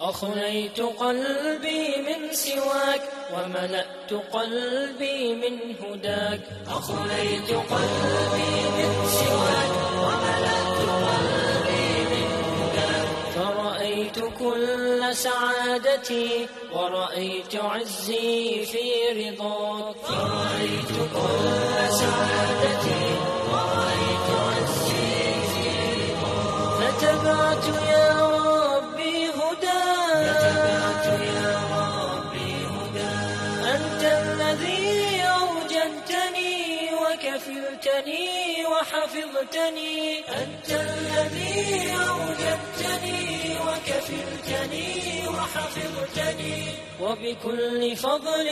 أخليت قلبي من سواك وملأت قلبي من هداك. أخليت قلبي من سواك وملأت قلبي من هداك. فرأيت كل سعادتي ورأيت عزي في رضاك. فرأيت كل سعادتي ورأيت عزي في رضاك. فتبعت يا ربي هداك. أنت الذي أوجدتني وكفلتني وحفظتني. أنت الذي أوجدتني وكفلتني وحفظتني. وبكل فضل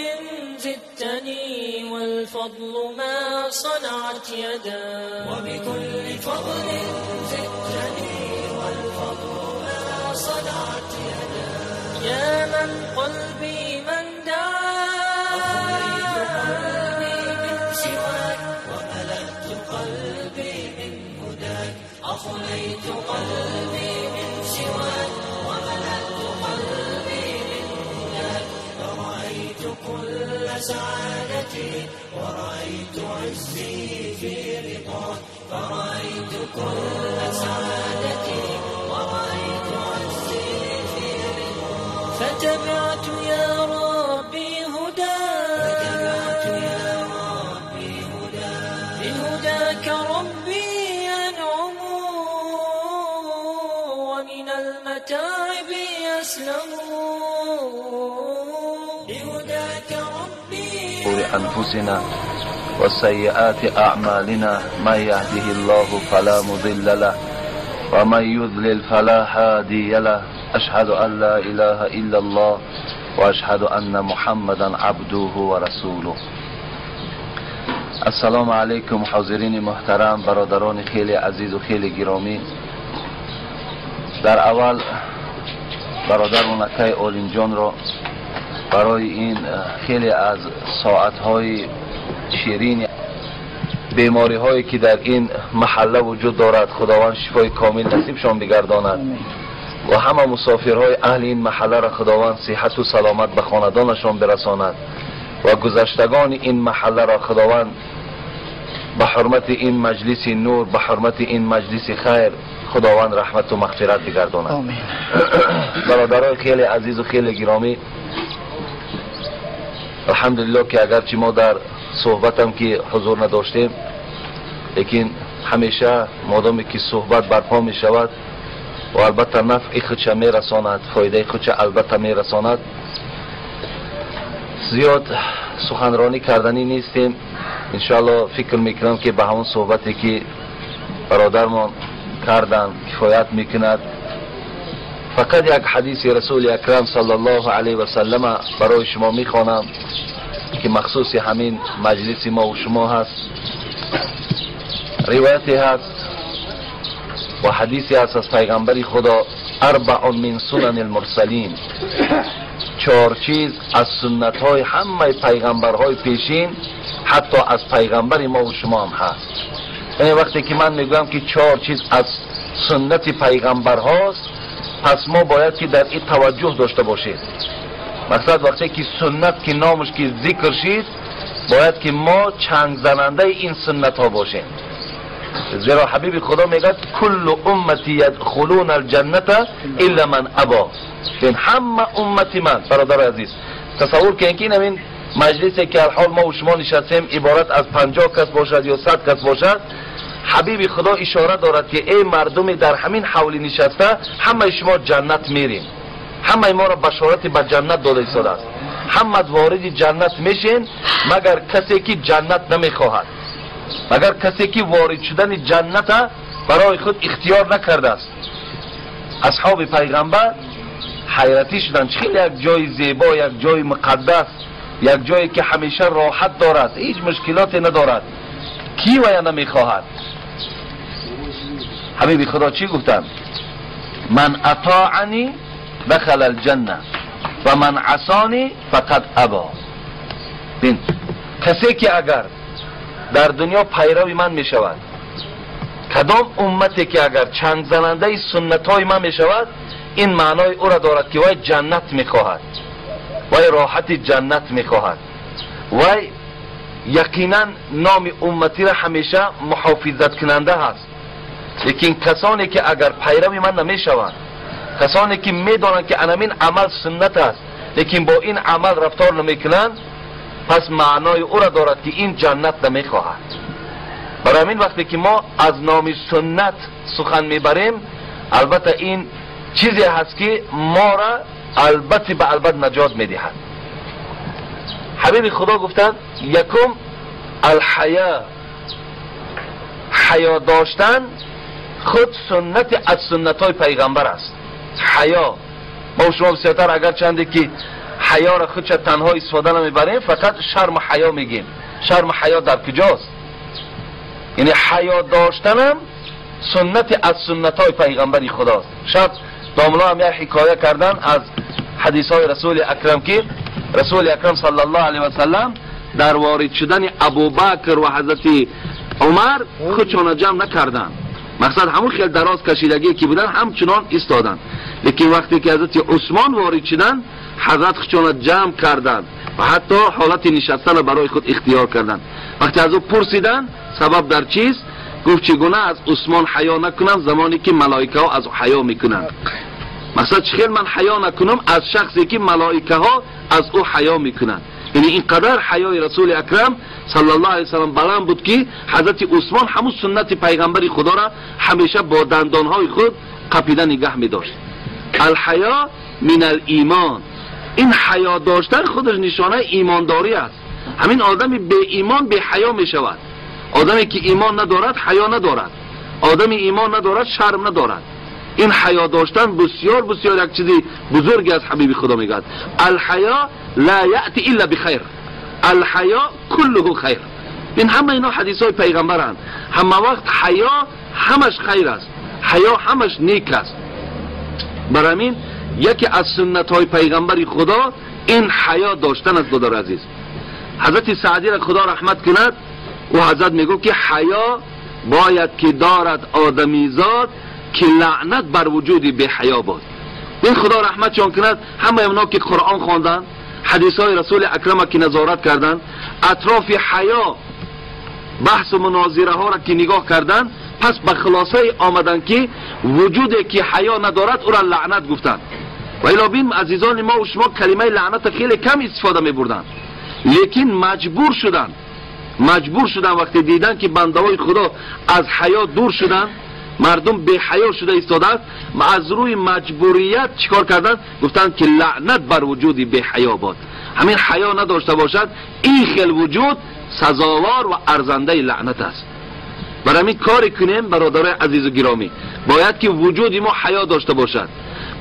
زدتني والفضل ما صنعت يدا. وبكل فضل زدتني والفضل ما صنعت يدا. يا من قلبي من دعا. أخليت قلبي من سواك وملأت قلبي من هداك. أخليت قلبي من سواك وملأت قلبي من هداك. فرأيت كل سعادتي ورأيت عزي في رضاك. فرأيت كل سعادتي ورأيت عزي في رضاك. فتبعت يا ربي هداك. فتبعت يا ربي هداك. بهداك ربي أنعم ومن المتاعب يسلم. بهداك ربي أنفسنا وسيئات أعمالنا من يهده الله فلا مضل له ومن يضلل فلا هادي له. أشهد أن لا إله إلا الله وأشهد أن محمدا عبده ورسوله. السلام علیکم حاضرین محترم، برادران خیلی عزیز و خیلی گرامی. در اول برادر منکه اولین جان را برای این خیلی از ساعتهای شیرین بیماری هایی که در این محله وجود دارد خداوند شفای کامل نصیبشان بگرداند و همه مسافرهای اهل این محله را خداوند صحت و سلامت به خاندانشان برساند و گذشتگان این محله را خداوند به حرمت این مجلس نور، به حرمت این مجلس خیر خداوند رحمت و مغفرت بگرداند. برادرای خیلی عزیز و خیلی گرامی، الحمدلله که اگرچه ما در صحبتم که حضور نداشتیم، لیکن همیشه مادامی که صحبت برپا می شود و البته نفع خودش می رساند، فایده خودش البته می رساند، زیاد سخنرانی کردنی نیستیم. انشاءالله فکر میکنم که به همون صحبتی که برادرمان کردن کفایت میکند. فقط یک حدیث رسول اکرم صلی الله علیه و سلم برای شما میخوانم که مخصوص همین مجلس ما و شما هست. روایتی هست و حدیثی هست از پیغمبر خدا: اربع من سنن المرسلین، چهار چیز از سنت های همه پیغمبرهای پیشین حتی از پیغمبر ما و شما هم هست. یعنی وقتی که من میگم که چهار چیز از سنت پیغمبر هاست، پس ما باید که در این توجه داشته باشید. مقصد وقتی که سنت که نامش که ذکر شید، باید که ما چنگ زننده این سنت ها باشیم. زیرا حبیب خدا میگه کل امتی یدخلون الجنت الا من ابا. این همه امتی من. برادر عزیز تصور کنید که این مجلسی که الحال ما و شما نشستیم عبارت از 50 کس باشد یا 100 کس باشد، حبیب خدا اشاره دارد که ای مردمی در همین حولی نشسته، همه شما جنت میرین، همه ما را بشارت به جنت داده ایستاده است. همه وارد جنت میشین مگر کسی که جنت نمیخواهد، مگر کسی که وارد شدن جنت برای خود اختیار نکرده است. اصحاب پیغمبر حیرتی شدند، خیلی یک جای زیبا، یک جای مقدس، یک جایی که همیشه راحت دارد، هیچ مشکلاتی ندارد، کی ویا نمیخواهد؟ حبیب خدا چی گفتن؟ من اطاعنی دخل الجنه و من عصانی فقد ابا. بین کسی که اگر در دنیا پیروی من می شود، کدام امتی که اگر چنگ زننده سنت های من می شود، این معنای او را دارد که وای جنت میخواهد، وای راحت جنت میخواهد، وای یقینا نام امتی را همیشه محافظت کننده هست. لیکن کسانی که اگر پیروی من نمیشوند، کسانی که میدانند که انمین عمل سنت است لیکن با این عمل رفتار نمیکنند، پس معنای او را دارد که این جنت نمیخواهد. برای همین وقتی که ما از نام سنت سخن میبریم، البته این چیزی هست که ما را البته به البته نجات میدهد. حبیب خدا گفتند یکم الحیا، حیا داشتن خود سنت از سنت های پیغمبر است. حیا ما شما بسیارتر اگر چنده که حیا را خودش تنها استفاده نمیبریم، فقط شرم و حیا میگیم. شرم و حیا در کجاست؟ یعنی حیا داشتنم سنت از سنت های پیغمبری خداست. شب داملا هم یک حکایه کردن از حدیث های رسول اکرم که رسول اکرم صلی الله علیه و سلم در وارد شدن ابوبکر و حضرت عمر خودشان جمع نکردن. مقصد همون خیلی دراز کشیدگی که بودن همچنان ایستادن، لیکن وقتی که حضرت عثمان وارد شدن حضرت خودشان جمع کردن و حتی حالت نشستن برای خود اختیار کردن. وقتی از او پرسیدن سبب در چیست، گفت چگونه از عثمان حیا نکنم زمانی که ملائکه ها از حیا میکنن. مثلا چخیل من حیا نکنم از شخصی که ملائکه ها از او حیا میکنن. یعنی اینقدر حیای رسول اکرم صلی الله علیه وسلم بلند بود که حضرت عثمان همون سنت پیغمبری خدا را همیشه با دندانهای خود قپیده نگه می‌داشت. الحیا من الایمان، این حیا داشتن خودش نشانه ایمانداری است. همین آدمی به ایمان به حیا میشود. آدمی که ایمان ندارد حیا ندارد، آدمی ایمان ندارد شرم ندارد. این حیا داشتن بسیار بسیار یک چیزی بزرگی از حبیب خدا میگه. الحیا لا یأتی الا بخیر، الحیا کله خیر. این همه اینا حدیث های پیغمبرند. همه وقت حیا همش خیر است، حیا همش نیک است. برای همین یکی از سنت های پیغمبری خدا این حیا داشتن است. دادر عزیز حضرت سعدی را خدا رحمت کند، و حضرت میگو که حیا باید که دارد آدمیزاد که لعنت بر وجودی به حیا باد. این خدا رحمت چون کند همه اونا که قرآن خواندن، حدیث های رسول اکرم که نظارت کردن، اطراف حیا بحث و مناظره ها را که نگاه کردن، پس به خلاصه آمدن که وجودی که حیا ندارد او را لعنت گفتن. و الا بین عزیزان ما و شما کلمه لعنت خیلی کم استفاده می بردن، لیکن مجبور شدن وقتی دیدن که بنده‌های خدا از حیا دور شدن، مردم به حیا شده ایستادند، از روی مجبوریت چیکار کردن؟ گفتن که لعنت بر وجودی به حیا باد. همین حیا نداشته باشد این خیل وجود سزاوار و ارزنده لعنت است. برای همین کاری کنیم برادرای عزیز و گرامی، باید که وجودی ما حیا داشته باشد.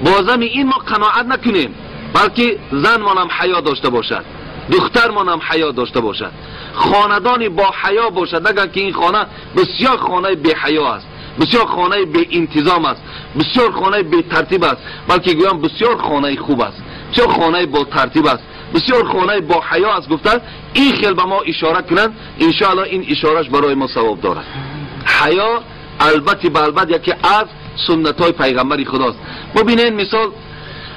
بازم این ما قناعت نکنیم، بلکه زن ما هم حیا داشته باشد، دختر ما هم حیا داشته باشد، خاندانی با حیا باشد. نگن که این خانه بسیار خانه بی حیا است، بسیار خانه بی انتظام است، بسیار خانه بی ترتیب است، بلکه گویم بسیار خانه خوب است، بسیار خانه با ترتیب است، بسیار خانه با حیا است. گفتن این خیل به ما اشاره کنند، انشاءالله این اشارهش برای ما ثواب دارد. حیا البته به البته یکی از سنت های پیغمبری خداست. ببینید مثال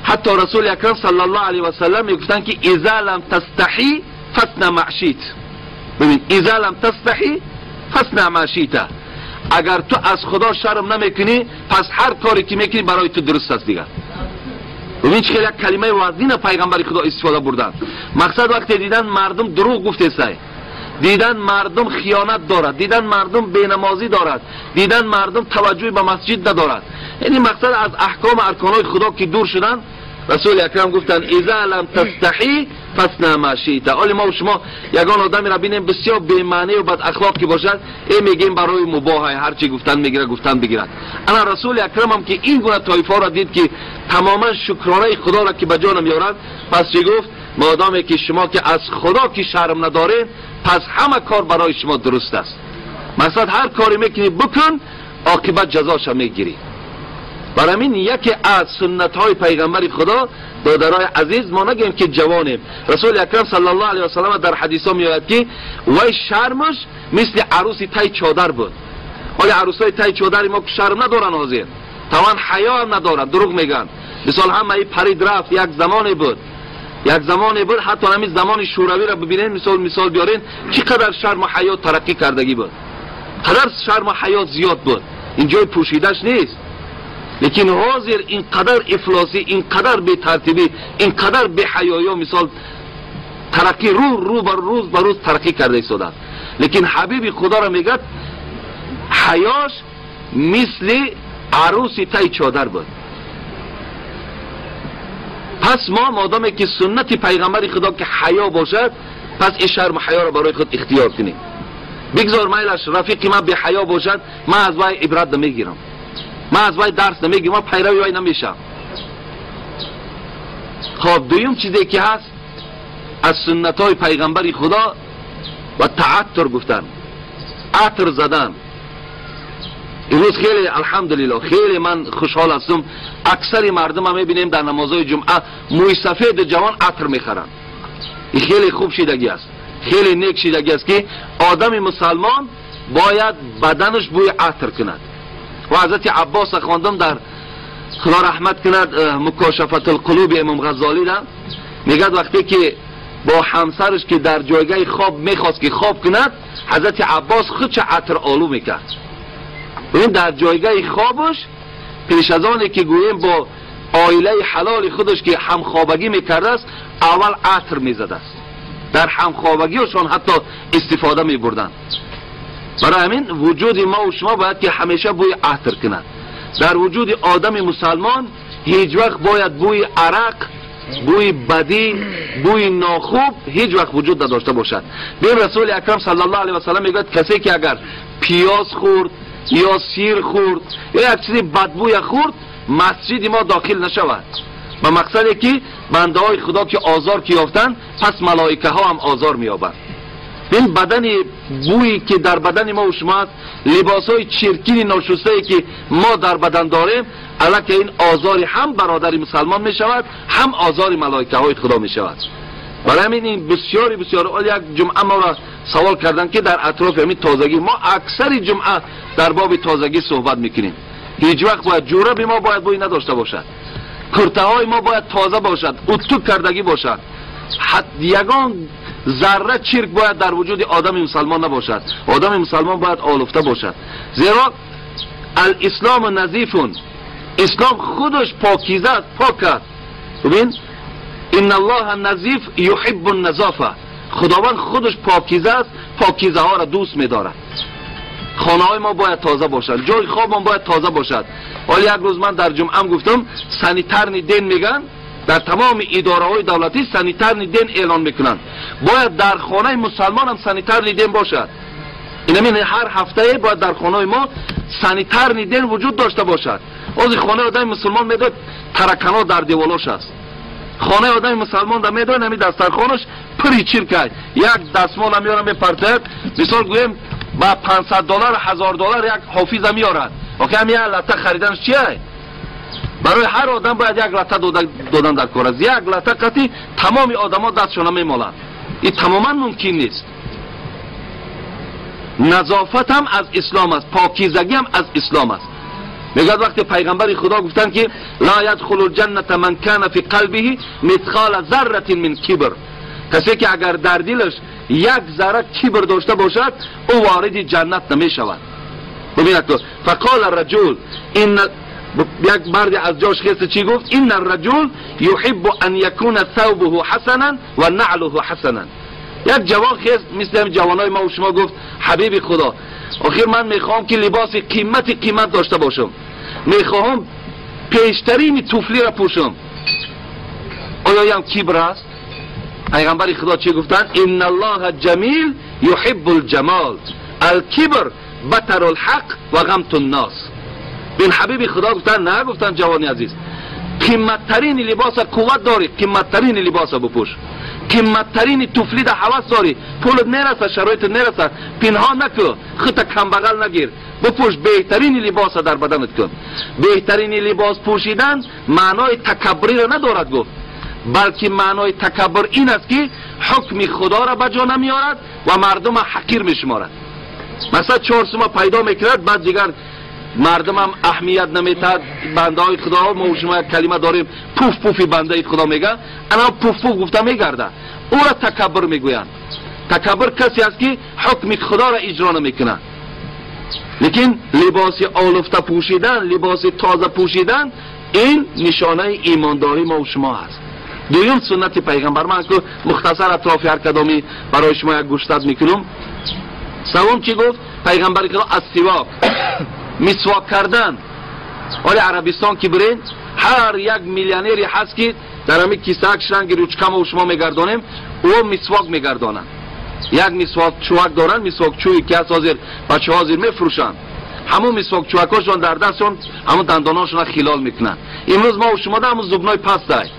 حتی رسول اکرم صلی الله علیه و سلم میگفتن که اذا لم تستحی فاصنع ما شئت. ببین اذا لم تستحی فاصنع ما شئت، اگر تو از خدا شرم نمیکنی پس هر کاری که میکنی برای تو درست است دیگر. ببین چه یک کلمه وزین پیغمبر خدا استفاده بردن. مقصد وقتی دیدن مردم دروغ گفته سای، دیدن مردم خیانت دارد، دیدن مردم بینمازی دارد، دیدن مردم توجه به مسجد ندارد، یعنی مقصد از احکام ارکانهای خدا که دور شدن، رسول اکرم گفتن اذا لم تستحی فاصنع ما شئت. حالا ما و شما یگان آدمی را بینیم بسیار بی معنی و بد اخلاق که باشد، این میگیم برای مباح هر چی گفتن میگیره گفتن بگیرد. انا رسول اکرم هم که این گونه طایفه را دید که تماما شکرانه خدا را که به جا نمیارند، پس چی گفت؟ مادامی که شما که از خدا که شرم ندارین پس همه کار برای شما درست است. مقصد هر کاری میکنی بکن، عاقبت جزاش میگیری. برای همین یکی از سنت های پیغمبر خدا دادرای عزیز ما نگیم که جوانیم. رسول اکرم صلی الله علیه و سلم در حدیث ها میآید که وای شرمش مثل عروسی تای چادر بود. ولی عروسای تای چادر ما که شرم ندارن حاضر، توان حیا هم ندارن، دروغ میگن. مثال همه پرید رفت. یک زمانی بود حتی همین زمان شوروی را ببینین، مثال بیارین چقدر شرم و حیا ترقی کردگی بود، قدر شرم و حیا زیاد بود، این جای پوشیدش نیست. لیکن حاضر اینقدر افلاسی، اینقدر بی ترتیبی، اینقدر بی حیایی، مثال ترقی روز بر روز ترقی کرده ایستاده. لیکن حبیب خدا را میگه حیاش مثل عروسی تای چادر بود. پس ما مادامی که سنت پیغمبر خدا که حیا باشد، پس این شرم و حیا را برای خود اختیار کنیم. بگذار میلش رفیق من بی حیا باشد، من از وای عبرت نمیگیرم، من از وای درس نمیگیرم، من پیروی وای نمیشم. خب دویم چیزی که هست از سنت های پیغمبر خدا و تعطر گفتن، عطر زدن. امروز خیلی الحمدلله خیلی من خوشحال هستم، اکثر مردم هم میبینیم در نمازهای جمعه موی سفید جوان عطر میخرن. این خیلی خوب شیدگی است، خیلی نیک شیدگی است که آدم مسلمان باید بدنش بوی عطر کند. و حضرت عباس خواندم در خدا رحمت کند مکاشفت القلوب امام غزالی دا میگد وقتی که با همسرش که در جایگاه خواب میخواست که خواب کند، حضرت عباس خودش عطر آلو میکرد. ببین در جایگاه خوابش پیش از آنی که گوییم با عائله حلال خودش که همخوابگی میکرده است، اول عطر میزده است. در همخوابگیشون حتی استفاده میبردن. برای همین وجود ما و شما باید که همیشه بوی عطر کند. در وجود آدم مسلمان هیچ وقت باید بوی عرق، بوی بدی، بوی ناخوب هیچ وقت وجود نداشته باشد. بین رسول اکرم صلی الله علیه و سلم میگوید کسی که اگر پیاز خورد یا سیر خورد یا یک چیزی بدبوی خورد، مسجد ما داخل نشود. با مقصدی که بنده های خدا که آزار که یافتن، پس ملائکه ها هم آزار مییابند. این بدن بویی که در بدن ما و شما است، لباس های چرکین ناشسته که ما در بدن داریم، البته این آزاری هم برادر مسلمان می شود، هم آزاری ملائکه های خدا می شود. برای همین این بسیار یک جمعه ما را سوال کردن که در اطراف همین تازگی، ما اکثر جمعه در باب تازگی صحبت میکنیم. هیچ وقت باید جورب ما باید بوی نداشته باشد، کرته های ما باید تازه باشد، اتو کردگی باشد، یگان ذره چرک باید در وجود آدم مسلمان نباشد. آدم مسلمان باید آلوفته باشد، زیرا الاسلام نظیفون، اسلام خودش پاکیزه است، پاک است. ببین ان الله نظیف یحب النظافه، خداوند خودش پاکیزه است، پاکیزه ها را دوست می‌دارد. خانه های ما باید تازه باشد، جای خواب ما باید تازه باشد. ولی یک روز من در جمعه گفتم سانیترنی دین میگن، در تمام اداره های دولتی سانیترنی دین اعلان میکنن، باید در خانه مسلمان هم سانیترنی دین باشد. اینم هر هفته باید در خانه ما سانیترنی دین وجود داشته باشد. از خانه آدم مسلمان میداد ترکنا در دیوالش است، خانه آدم مسلمان در میداد نمی دسترخوانش پری چرکای، یک دستمال هم میارن میپرتد، مثال گویم با $500 $1000 یک حافظه میارن. اوکی هم یک لطه خریدنش چیه؟ برای هر آدم باید یک لطه دادن در کار است. یک لطه قطعی تمامی آدم ها دستشون میمالن. این تماما ممکن نیست. نظافت هم از اسلام است، پاکیزگی هم از اسلام است. میگه وقتی پیغمبر خدا گفتن که لا يدخل الجنه من كان في قلبه مثقال ذره من کبر، کسی که اگر در دلش یک ذره کبر داشته باشد او وارد جنت نمی شود. ببینید تو فقال الرجل ان، یک مرد از جاش خیست چی گفت؟ این الرجل يحب ان يكون ثوبه حسنا و نعله حسنا. یک جوان خیست مثل جوانای ما و شما گفت حبیب خدا آخر من میخوام که لباس قیمت داشته باشم، میخوام پیشترین توفلی را پوشم. آیا هم کبر است؟ پیغمبر خدا چی گفتن؟ ان الله جمیل یحب الجمال الکبر بطر الحق و غمت الناس. بین حبیب خدا گفتن نه، گفتن جوانی عزیز قیمتترین لباس قوت داری، قیمتترین لباس بپوش، قیمتترین توفلی در حواس داری، پولت نرسه، شرایط نرسه، پنهان نکن، خودت کم بغل نگیر، بپوش، بهترین لباس در بدنت کن. بهترین لباس پوشیدن معنای تکبری را ندارد گفت، بلکه معنای تکبر این است که حکم خدا را بجا نمیارد و مردم حقیر میشمارد. مثلا 4 سوم پیدا میکرد، بعد دیگر مردم هم اهمیت نمیداد بنده های خدا. ما و شما یک کلمه داریم پوف پوفی بنده خدا میگه، انا پوف پوف گفته میگرده، او را تکبر میگویند. تکبر کسی است که حکم خدا را اجرا نمیکنه. لیکن لباس آلفته پوشیدن، لباس تازه پوشیدن، این نشانه ایمانداری ما و شما است. دویم سنت پیغمبر. من که مختصر اطراف هر کدامی برای شما یک گوشتد میکنم. سوم چی گفت پیغمبر خدا؟ از سواک، مسواک کردن. ولی عربستان که برین هر یک میلیونری هست که در همین کیسه رنگ روچکم و شما میگردانیم، او مسواک میگردانن. یک مسواک چوک دارن، مسواک چویی که از حاضر بچه حاضر میفروشن، همون مسواک چوکاشون در دستشون همون دنداناشون خلال میکنن. امروز ما و شما در همون زبنای پس داریم،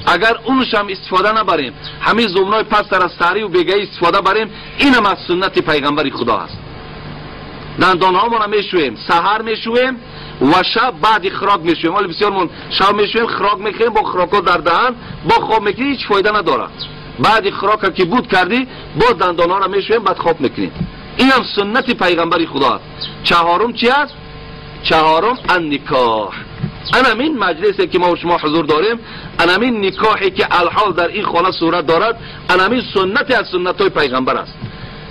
اگر اونش هم استفاده نبریم، همین زبنای پس در از سری و بگهی استفاده بریم، این هم از سنت پیغمبر خدا است. دندانهامون میشویم، سحر میشویم و شب بعد خوراک میشویم. ولی بسیار من شب میشویم، خوراک میخوریم، با خوراکا در دهن با خواب میکنیم، هیچ فایده نداره. بعد خوراک که بود کردی با دندانها را میشویم، بعد خواب میکنیم. این هم سنت پیغمبر خدا است. چهارم چی است؟ چهارم النکاح. این مجلسی که ما و شما حضور داریم، این نکاحی که الحال در این خانه صورت دارد، این سنت از سنت های پیغمبر است.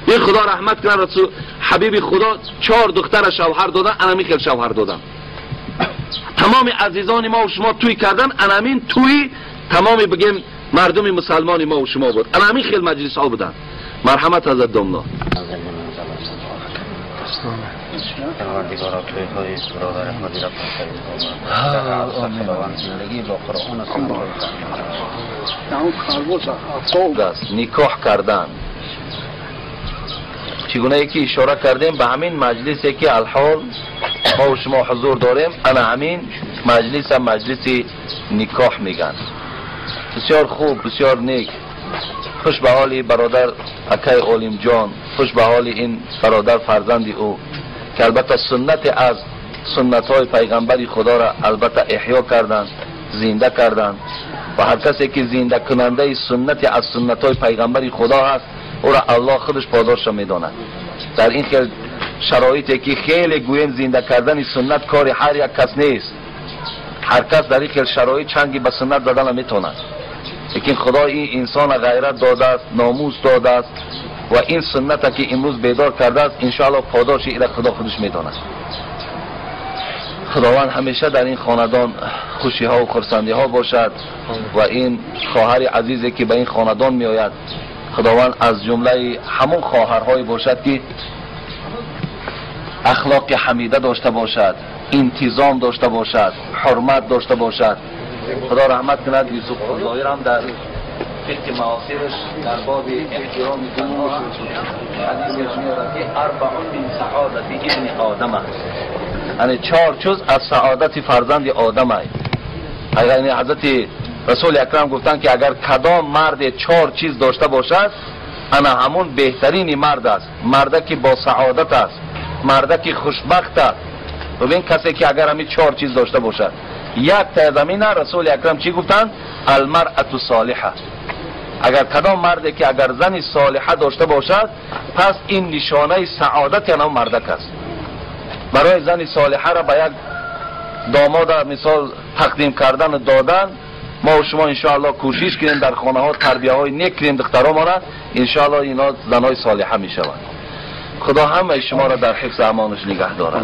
این خدا رحمت کنه، رسول حبیب خدا 4 دختر شوهر دادن، این خیلی شوهر دادن. تمام عزیزان ما و شما توی کردن، این توی تمام بگیم مردم مسلمان ما و شما بود. این خیلی مجلس ها بودن. مرحمت حضرت دامنا. پروردگارا توی های برادر احمدی را فرسایید خداوند زندگی با قرآن و سنت نکاح کردن. چگونه یکی اشاره کردیم به همین مجلسی که الحال ما و شما حضور داریم، همین مجلس هم مجلس نکاح میگن. بسیار خوب، بسیار نیک. خوش به حال برادر اکای عالم جان، خوش به حال این برادر فرزند او که البته سنت از سنت های پیغمبر خدا را البته احیا کردند، زنده کردند. و هر کسی که زنده کننده سنت از سنت های پیغمبر خدا هست، او را الله خودش پاداش میداند. در این خیلی شرایطی که خیلی گوین زنده کردن سنت کار هر یک کس نیست. هر کس در این خیلی شرایط چنگی به سنت دادن میتواند. لیکن خدا این انسان غیرت داده است، ناموس داده است و این سنت که امروز بیدار کرده است، انشاءالله پاداش این خدا خودش میداند. خداوند همیشه در این خاندان خوشی ها و خرسندی ها باشد و این خواهر عزیزی که به این خاندان می آید، خداوند از جمله همون خواهرهای باشد که اخلاق حمیده داشته باشد، انتظام داشته باشد، حرمت داشته باشد. خدا رحمت کند. یوسف خضایی هم در فقه معاصرش در باب احترام زنها حدیثش میاد که 4 من سعادت ابن آدم است، یعنی 4 جز از سعادت فرزند آدم است. اگر این حضرت رسول اکرم گفتن که اگر کدام مرد 4 چیز داشته باشد، انا همون بهترین مرد است، مرد که با سعادت است، مرد که خوشبخت است. ببین کسی که اگر همین 4 چیز داشته باشد، یک تا زمینه رسول اکرم چی گفتن؟ المرأة صالحه. اگر کدام مردی که اگر زنی صالحه داشته باشد، پس این نشانه سعادت یعنی مردک است. برای زنی صالحه را به یک داماد مثال تقدیم کردن و دادن، ما و شما انشاءالله کوشش کنیم در خانه ها تربیه های نیک کنیم دخترها ما را، انشاءالله اینا زنای صالحه می شوند. خدا همه شما را در حفظ امانش نگه دارد.